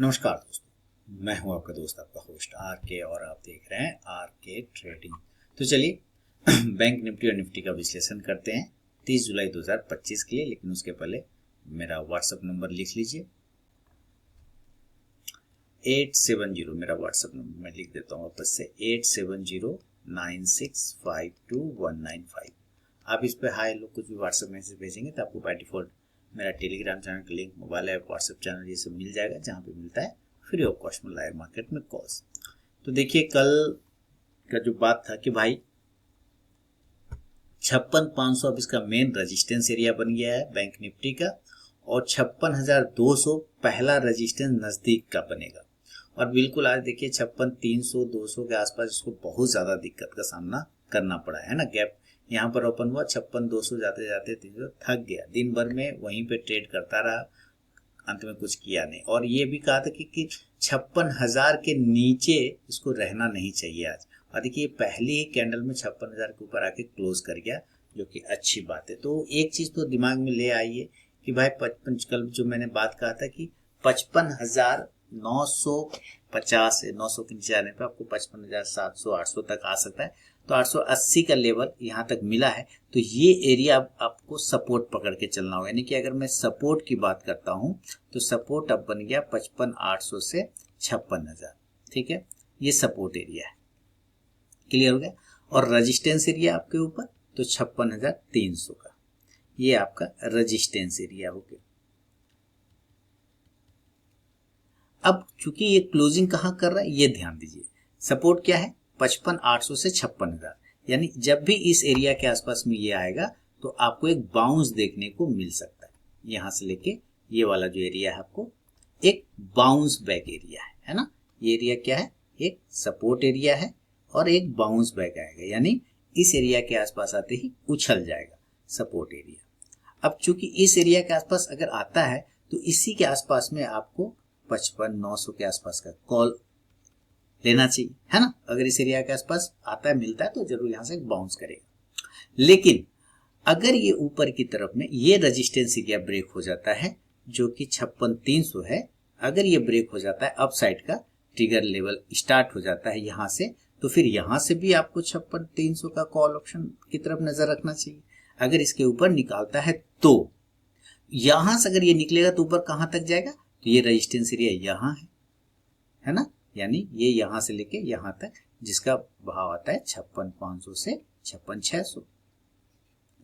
नमस्कार दोस्तों, मैं हूं आपका दोस्त आपका होस्ट आर के और आप देख रहे हैं आर के ट्रेडिंग। तो चलिए बैंक निफ्टी और निफ्टी का विश्लेषण करते हैं 30 जुलाई 2025 के लिए। लेकिन उसके पहले मेरा व्हाट्सएप नंबर लिख लीजिए 870। मेरा व्हाट्सएप नंबर मैं लिख देता हूँ वापस से 87096522195। आप इस पे हाय लोग कुछ भी व्हाट्सएप मैसेज भेजेंगे तो आपको बाय डिफॉल्ट मेरा टेलीग्राम चैनल का link, mobile app, WhatsApp channel ये सब मिल जाएगा, जहाँ पे मिलता है फ्री ऑफ कॉस्ट में लाइव मार्केट में कॉल्स। तो देखिए कल का जो बात था कि भाई 56,500 अब इसका मेन रेजिस्टेंस एरिया बन गया है बैंक निफ्टी का, और 56,200 पहला रेजिस्टेंस नजदीक का बनेगा। और बिल्कुल आज देखिए 56,300 200 के आसपास इसको बहुत ज्यादा दिक्कत का सामना करना पड़ा है ना। गैप यहाँ पर ओपन हुआ 56,200 जाते जाते 300 थक गया, दिन भर में वहीं पे ट्रेड करता रहा, अंत में कुछ किया नहीं। और ये भी कहा था कि 56,000 के नीचे इसको रहना नहीं चाहिए आज। और देखिए पहली ही कैंडल में 56,000 के ऊपर आके क्लोज कर गया, जो कि अच्छी बात है। तो एक चीज तो दिमाग में ले आइए कि भाई 55 कल जो मैंने बात कहा था कि 55,950 से 900 के नीचे आने पर आपको 55,700 800 तक आ सकता है। तो 880 का लेवल यहाँ तक मिला है, तो ये एरिया आपको सपोर्ट पकड़ के चलना होगा। यानी कि अगर मैं सपोर्ट की बात करता हूँ तो सपोर्ट अब बन गया 55,800 से 56,000। ठीक है, ये सपोर्ट एरिया है, क्लियर हो गया। और रेजिस्टेंस एरिया आपके ऊपर तो 56,300 का, ये आपका रेजिस्टेंस एरिया हो गया। अब चूंकि ये क्लोजिंग कहाँ कर रहा है ये ध्यान दीजिए। सपोर्ट क्या है 55,800 से 56,000, यानी जब भी इस एरिया के आसपास में ये आएगा तो आपको एक बाउंस देखने को मिल सकता है। यहां से लेके ये वाला जो एरिया है आपको एक बाउंस बैक एरिया है ना। ये एरिया क्या है, एक सपोर्ट एरिया है और एक बाउंस बैक आएगा, यानी इस एरिया के आसपास आते ही उछल जाएगा सपोर्ट एरिया। अब चूंकि इस एरिया के आसपास अगर आता है तो इसी के आसपास में आपको 55,900 के आसपास का कॉल लेना चाहिए, है ना। अगर इस एरिया के आसपास आता है मिलता है तो जरूर यहां से बाउंस करेगा। लेकिन अगर ये ऊपर की तरफ में ये रेजिस्टेंस एरिया ब्रेक हो जाता है जो कि 56,300 है, अगर ये ब्रेक हो जाता है अप साइड का ट्रिगर लेवल स्टार्ट हो जाता है यहां से, तो फिर यहां से भी आपको 56,300 का कॉल ऑप्शन की तरफ नजर रखना चाहिए। अगर इसके ऊपर निकालता है तो यहां से अगर ये निकलेगा तो ऊपर कहां तक जाएगा, तो ये रेजिस्टेंस एरिया यहां है ना, यानी ये यहां से लेके यहां तक जिसका भाव आता है 56,500 से 56,600,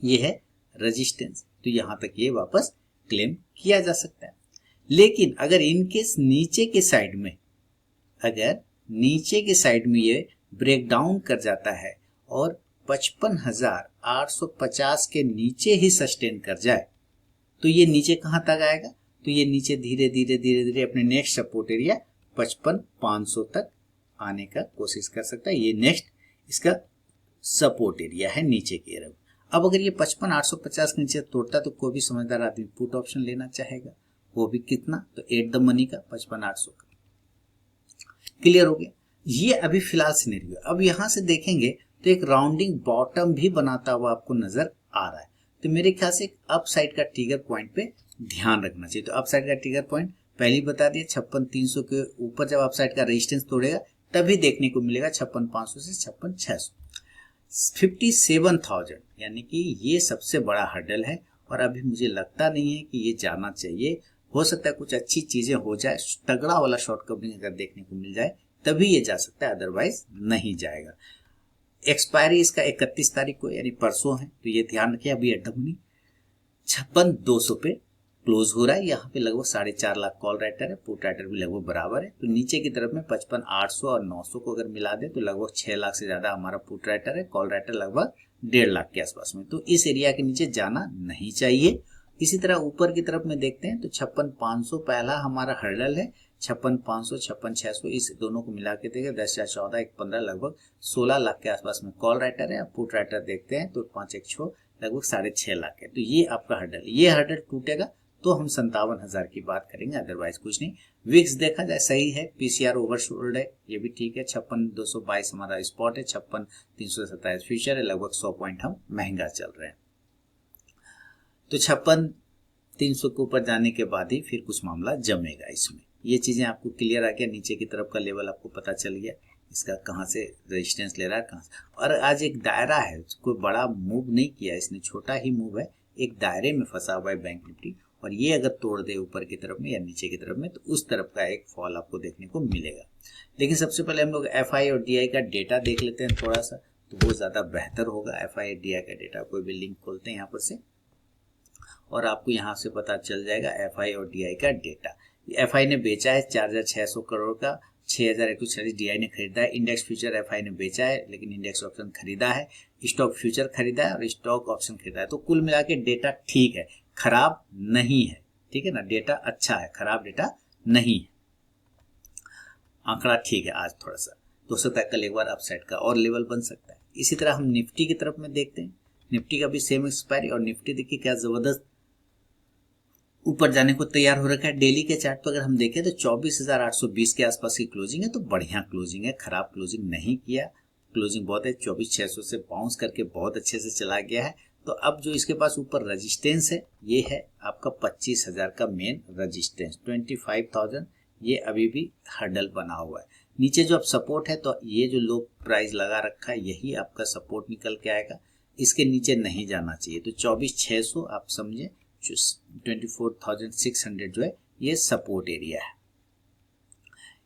ये है रेजिस्टेंस। तो यहां तक ये वापस क्लेम किया जा सकता है। लेकिन अगर इनकेस नीचे के साइड में, अगर नीचे के साइड में ये ब्रेक डाउन कर जाता है और 55,850 के नीचे ही सस्टेन कर जाए, तो ये नीचे कहां तक आएगा, तो ये नीचे धीरे धीरे धीरे धीरे अपने नेक्स्ट सपोर्ट एरिया 55,500 तक आने का कोशिश कर सकता है। ये नेक्स्ट इसका सपोर्ट एरिया है नीचे की तरफ। अब अगर ये 55,850 के नीचे तोड़ता तो कोई भी समझदार आदमी पुट ऑप्शन लेना चाहेगा, वो भी कितना, तो एट द मनी का 55,800 का। क्लियर हो गया। ये अभी फिलहाल सिनेरियो। अब यहां से देखेंगे तो एक राउंडिंग बॉटम भी बनाता हुआ आपको नजर आ रहा है। तो मेरे ख्याल से अप साइड का ट्रिगर पॉइंट पे ध्यान रखना चाहिए। तो अप साइड का ट्रिगर पॉइंट पहले ही बता दिया 56,300 के ऊपर जब अप साइड का रेजिस्टेंस तोड़ेगा तभी देखने को मिलेगा 56,500 से 56,600। 57,000 यानी कि ये सबसे बड़ा हर्डल है, और अभी मुझे लगता नहीं है कि ये जाना चाहिए। हो सकता है कुछ अच्छी चीजें हो जाए, तगड़ा वाला शॉर्ट कवरिंग अगर देखने को मिल जाए तभी ये जा सकता है, अदरवाइज नहीं जाएगा। एक्सपायरी इसका 31 तारीख को यानी परसों है, तो ये ध्यान रखिए। अभी अड्डा 56,200 पे क्लोज हो रहा है। यहाँ पे लगभग 4.5 लाख कॉल राइटर है, पुट राइटर भी लगभग बराबर है। तो नीचे की तरफ में 55,800 और 900 को अगर मिला दे तो लगभग 6 लाख से ज्यादा हमारा पुट राइटर है, कॉल राइटर लगभग 1.5 लाख के आसपास में। तो इस एरिया के नीचे जाना नहीं चाहिए। इसी तरह ऊपर की तरफ में देखते हैं तो 56,500 पहला हमारा हर्डल है, 56,500 56,600 इस दोनों को मिला के देखें 10 या 14 1 15 लगभग 16 लाख के आसपास में कॉल राइटर है। पुट राइटर देखते हैं तो 5 1 6 लगभग 6.5 लाख है। तो ये आपका हर्डल, ये हर्डल टूटेगा तो हम 57,000 की बात करेंगे, अदरवाइज कुछ नहीं। विक्स देखा जाए सही है, पीसीआर ओवरशोल्ड है, ये भी ठीक है। 56,222 हमारा स्पॉट है, 56,327 फ्यूचर है, लगभग 100 पॉइंट हम महंगा चल रहे हैं। तो 56,300 के ऊपर जाने के बाद ही फिर कुछ मामला जमेगा इसमें, ये चीज़ें आपको क्लियर आ गया, नीचे की तरफ का लेवल आपको पता चल गया, इसका कहाँ से रेजिस्टेंस ले रहा है कहाँ से। और आज एक दायरा है, कोई बड़ा मूव नहीं किया इसने, छोटा ही मूव है, एक दायरे में फंसा हुआ है बैंक निफ्टी, और ये अगर तोड़ दे ऊपर की तरफ में या नीचे की तरफ में तो उस तरफ का एक फॉल आपको देखने को मिलेगा। लेकिन सबसे पहले हम लोग FI और DI का डेटा देख लेते हैं थोड़ा सा, तो वो ज़्यादा बेहतर होगा। FI और DI का डेटा, कोई भी लिंक खोलते हैं यहाँ पर से और आपको यहाँ से पता चल जाएगा FI और DI का डेटा। FI ने बेचा है 4600 करोड़ का, 6146 DI ने खरीदा है। इंडेक्स फ्यूचर FI ने बेचा है लेकिन इंडेक्स ऑप्शन खरीदा है, स्टॉक फ्यूचर खरीदा है और स्टॉक ऑप्शन खरीदा है। तो कुल मिला के डेटा ठीक है, खराब नहीं है, ठीक है ना, डेटा अच्छा है, खराब डेटा नहीं है, आंकड़ा ठीक है। आज थोड़ा सा 200 तक कल एक बार अपसाइड का और लेवल बन सकता है। इसी तरह हम निफ्टी की तरफ में देखते हैं, निफ्टी का भी सेम एक्सपायरी, और निफ्टी देखिए क्या जबरदस्त ऊपर जाने को तैयार हो रखा है। डेली के चार्ट पर अगर हम देखें तो 24,820 के आसपास की क्लोजिंग है, तो बढ़िया क्लोजिंग है, खराब क्लोजिंग नहीं किया, क्लोजिंग बहुत है। 24,600 से बाउंस करके बहुत अच्छे से चला गया है। तो अब जो इसके पास ऊपर रजिस्टेंस है ये है आपका 25,000 का मेन रजिस्टेंस, 25,000 ये अभी भी हर्डल बना हुआ है। नीचे जो अब सपोर्ट है तो ये जो लो प्राइस लगा रखा है यही आपका सपोर्ट निकल के आएगा, इसके नीचे नहीं जाना चाहिए। तो 24,600 आप समझे, 24,600 जो है ये सपोर्ट एरिया है।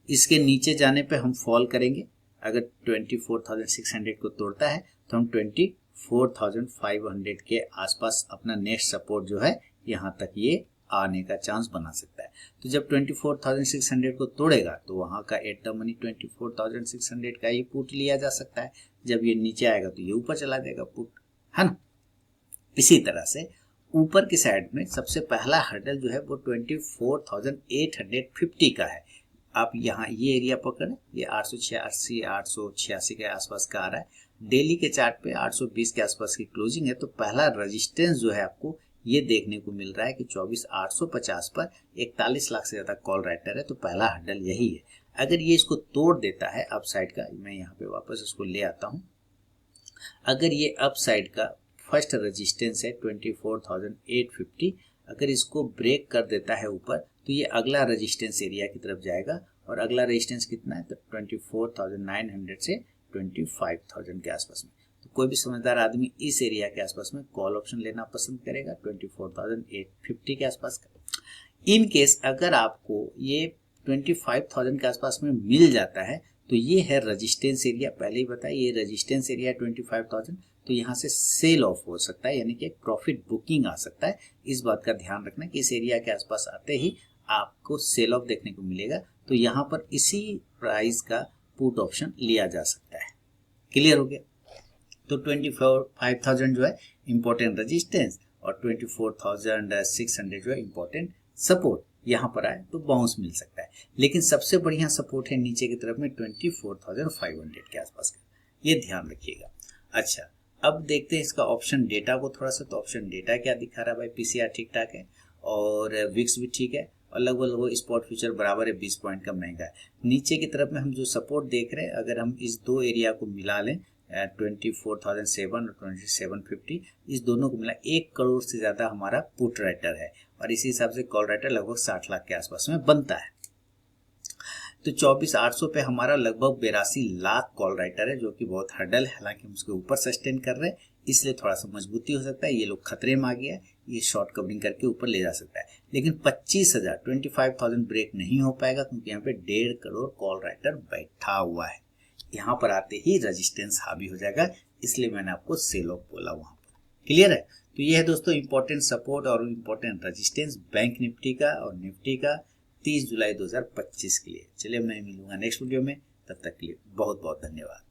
इसके नीचे जाने पे हम फॉल करेंगे, अगर 24,600 को तोड़ता है तो हम 24,500 के आसपास अपना नेक्स्ट सपोर्ट जो है यहाँ तक ये आने का चांस बना सकता है। तो जब 24,600 को तोड़ेगा तो वहाँ का एट द मनी 24,600 का ही पुट लिया जा सकता है। जब ये नीचे आएगा तो ये ऊपर चला जाएगा पुट, है ना। इसी तरह से ऊपर की साइड में सबसे पहला हर्डल जो है वो 24,850 का है। आप यहाँ ये एरिया पकड़े, ये 886 886 के आसपास का आ रहा है। डेली के चार्ट पे 820 के आसपास की क्लोजिंग है। तो पहला रेजिस्टेंस जो है आपको ये देखने को मिल रहा है कि 24,850 पर 41 लाख से ज्यादा कॉल राइटर है, तो पहला हर्डल यही है। अगर ये इसको तोड़ देता है अप साइड का, मैं यहाँ पे वापस इसको ले आता हूँ, अगर ये अप साइड का फर्स्ट रेजिस्टेंस है 24,850, अगर इसको ब्रेक कर देता है ऊपर तो ये अगला रेजिस्टेंस एरिया की तरफ जाएगा, और अगला रेजिस्टेंस कितना है तो 24,900 से 25,000 के आसपास में। तो कोई भी समझदार आदमी इस एरिया के आसपास में कॉल ऑप्शन लेना पसंद करेगा 24,850 के आसपास का। इन केस अगर आपको ये 25,000 के आसपास में मिल जाता है तो ये है रेजिस्टेंस एरिया, पहले ही बताया ये रेजिस्टेंस एरिया 25,000, तो यहाँ से सेल ऑफ हो सकता है, यानी कि एक प्रॉफिट बुकिंग आ सकता है। इस बात का ध्यान रखना कि इस एरिया के आसपास आते ही आपको सेल ऑफ देखने को मिलेगा, तो यहाँ पर इसी प्राइस का पुट ऑप्शन लिया जा सकता है। क्लियर हो गया। तो 25,000 जो है इंपॉर्टेंट रेजिस्टेंस और 24,600 जो है इंपॉर्टेंट सपोर्ट, यहाँ पर आए तो बाउंस मिल सकता है। लेकिन सबसे बढ़िया सपोर्ट है नीचे की तरफ में 24,500 के आसपास का, ये ध्यान रखिएगा। अच्छा, अब देखते हैं इसका ऑप्शन डेटा को थोड़ा सा। तो ऑप्शन डेटा क्या दिखा रहा है भाई, पीसीआर ठीक ठाक है और विक्स भी ठीक है, और लगभग वो स्पॉट फ्यूचर बराबर है, 20 पॉइंट का महंगा है। नीचे की तरफ में हम जो सपोर्ट देख रहे हैं, अगर हम इस दो एरिया को मिला लें 24,007 और 2750, इस दोनों को मिला 1 करोड़ से ज्यादा हमारा पुट राइटर है, और इसी हिसाब से कॉल राइटर लगभग 60 लाख के आसपास में बनता है। तो 24,800 पे हमारा लगभग 82 लाख कॉल राइटर है, जो कि बहुत हर्डल है। हालांकि हम उसके ऊपर सस्टेन कर रहे हैं, इसलिए थोड़ा सा मजबूती हो सकता है। ये लोग खतरे में आ गया है, ये शॉर्ट कवरिंग करके ऊपर ले जा सकता है। लेकिन 25,000 ब्रेक नहीं हो पाएगा, क्योंकि यहाँ पे 1.5 करोड़ कॉल राइटर बैठा हुआ है। यहाँ पर आते ही रेजिस्टेंस हावी हो जाएगा, इसलिए मैंने आपको सेल ऑफ बोला वहां पर। क्लियर है। तो ये है दोस्तों इंपॉर्टेंट सपोर्ट और इंपॉर्टेंट रेजिस्टेंस बैंक निफ्टी का और निफ्टी का 30 जुलाई 2025 के लिए। चलिए मैं मिलूंगा नेक्स्ट वीडियो में, तब तक के लिए बहुत बहुत धन्यवाद।